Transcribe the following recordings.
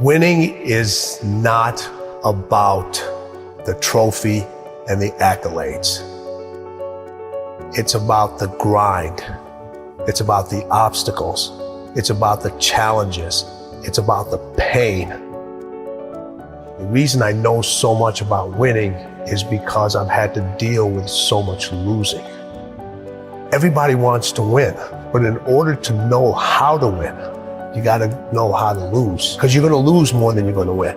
Winning is not about the trophy and the accolades. It's about the grind. It's about the obstacles. It's about the challenges. It's about the pain. The reason I know so much about winning is because I've had to deal with so much losing. Everybody wants to win, but in order to know how to win, you gotta know how to lose, because you're gonna lose more than you're gonna win.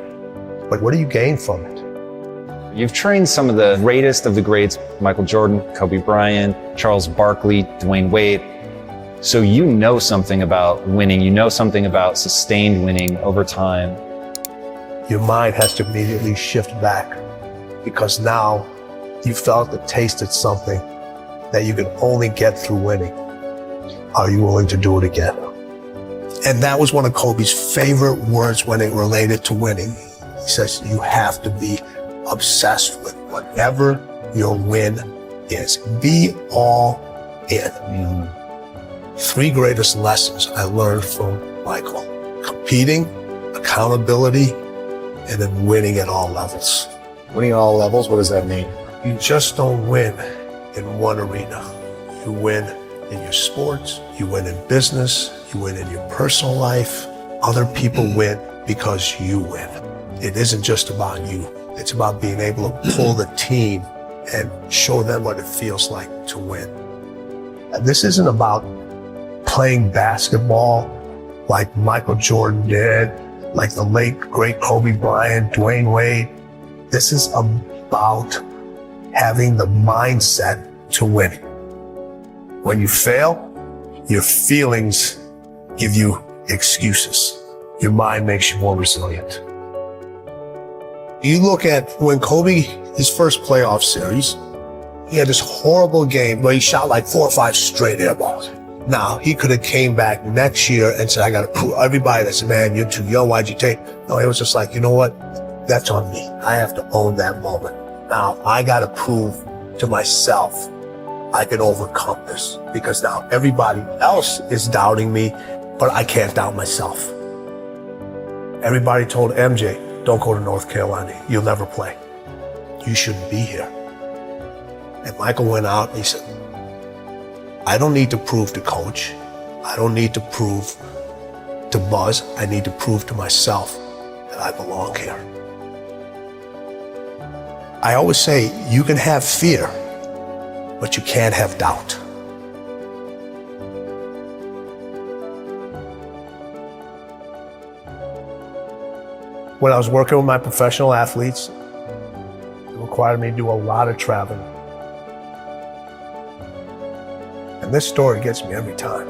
But what do you gain from it? You've trained some of the greatest of the greats, Michael Jordan, Kobe Bryant, Charles Barkley, Dwayne Wade. So you know something about winning, you know something about sustained winning over time. Your mind has to immediately shift back, because now you felt and tasted something that you can only get through winning. Are you willing to do it again? And that was one of Kobe's favorite words when it related to winning. He says, you have to be obsessed with whatever your win is. Be all in. Mm-hmm. 3 greatest lessons I learned from Michael: competing, accountability, and then winning at all levels. Winning at all levels, what does that mean? You just don't win in one arena. You win in your sports, you win in business, you win in your personal life. Other people win because you win. It isn't just about you. It's about being able to pull the team and show them what it feels like to win. And this isn't about playing basketball like Michael Jordan did, like the late, great Kobe Bryant, Dwayne Wade. This is about having the mindset to win. When you fail, your feelings give you excuses. Your mind makes you more resilient. You look at when Kobe, his first playoff series, he had this horrible game where he shot like 4 or 5 straight air balls. Now, he could have came back next year and said, I got to prove everybody that said, man, you're too young, why'd you take? No, it was just like, you know what? That's on me. I have to own that moment. Now, I got to prove to myself I can overcome this, because now everybody else is doubting me, but I can't doubt myself. Everybody told MJ, don't go to North Carolina. You'll never play. You shouldn't be here. And Michael went out and he said, I don't need to prove to coach. I don't need to prove to Buzz. I need to prove to myself that I belong here. I always say you can have fear, but you can't have doubt. When I was working with my professional athletes, it required me to do a lot of traveling. And this story gets me every time.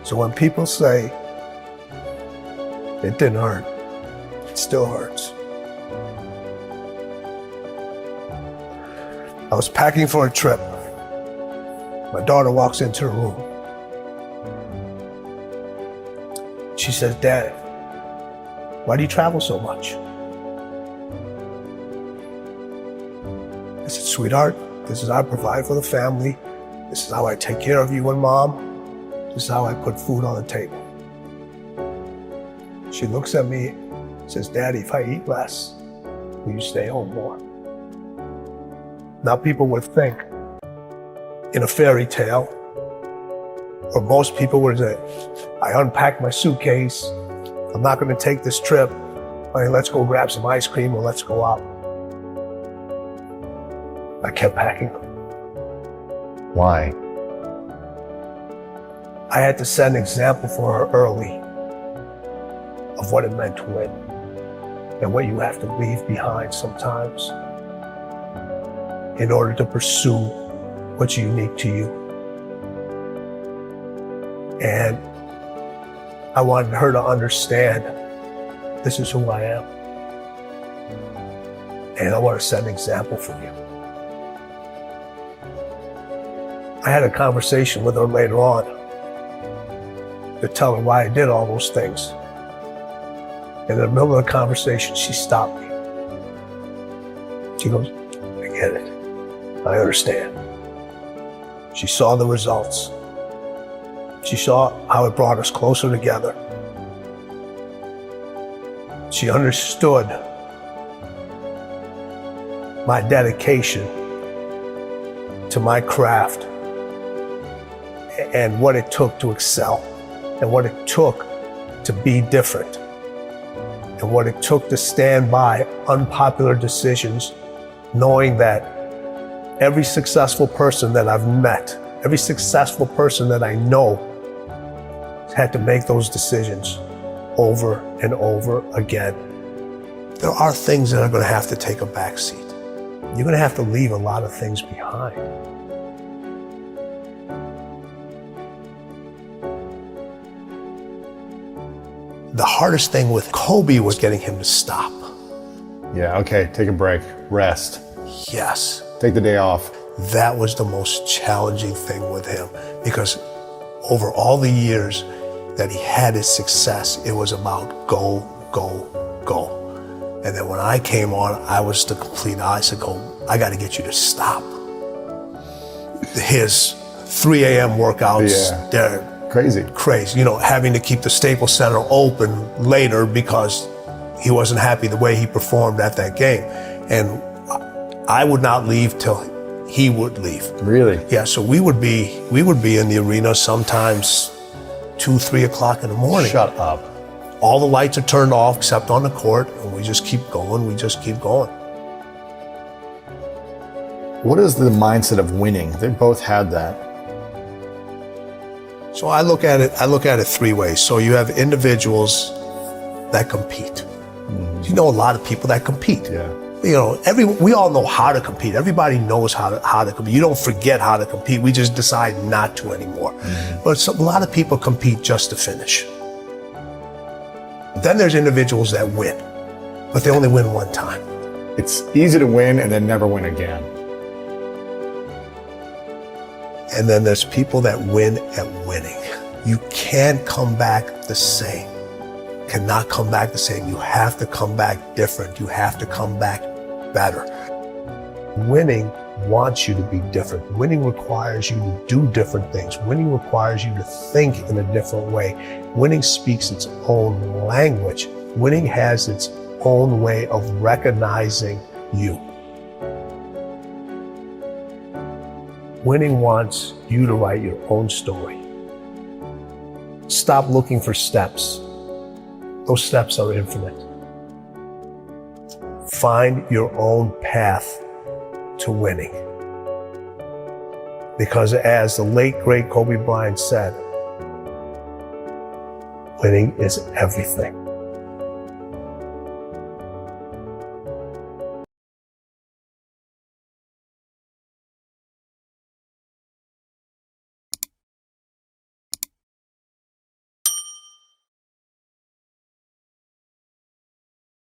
So when people say, it didn't hurt, it still hurts. I was packing for a trip. My daughter walks into the room. She says, Dad, why do you travel so much? I said, sweetheart, this is how I provide for the family. This is how I take care of you and Mom. This is how I put food on the table. She looks at me and says, Daddy, if I eat less, will you stay home more? Now people would think in a fairy tale, or most people would say, I unpacked my suitcase. I'm not going to take this trip. Honey, let's go grab some ice cream or let's go out. I kept packing. Why? I had to set an example for her early of what it meant to win and what you have to leave behind sometimes in order to pursue what's unique to you. And I wanted her to understand this is who I am. And I want to set an example for you. I had a conversation with her later on to tell her why I did all those things. In the middle of the conversation, she stopped me. She goes, I get it. I understand. She saw the results. She saw how it brought us closer together. She understood my dedication to my craft and what it took to excel and what it took to be different and what it took to stand by unpopular decisions, knowing that every successful person that I've met, every successful person that I know had to make those decisions over and over again. There are things that are going to have to take a back seat. You're going to have to leave a lot of things behind. The hardest thing with Kobe was getting him to stop. Yeah, okay, take a break, rest, Yes, take the day off. that was the most challenging thing with him, because over all the years that he had his success, it was about go, go, go. And then when I came on, I was the complete opposite. I got to get you to stop. His 3 a.m. workouts, they're Crazy. crazy. You know, having to keep the Staples Center open later because he wasn't happy the way he performed at that game. And I would not leave till he would leave. Really? Yeah, so we would be in the arena sometimes 2, 3 o'clock in the morning. Shut up. All the lights are turned off except on the court, and we just keep going, we just keep going. What is the mindset of winning? They both had that. So I look at it 3 ways. So you have individuals that compete. You know a lot of people that compete. Yeah. You know, we all know how to compete. Everybody knows how to compete. You don't forget how to compete. We just decide not to anymore. But a lot of people compete just to finish. Then there's individuals that win, but they only win one time. It's easy to win and then never win again. And then there's people that win at winning. You can't come back the same. Cannot come back the same. You have to come back different. You have to come back better. Winning wants you to be different. Winning requires you to do different things. Winning requires you to think in a different way. Winning speaks its own language. Winning has its own way of recognizing you. Winning wants you to write your own story. Stop looking for steps. Those steps are infinite. Find your own path to winning. Because as the late, great Kobe Bryant said, winning is everything.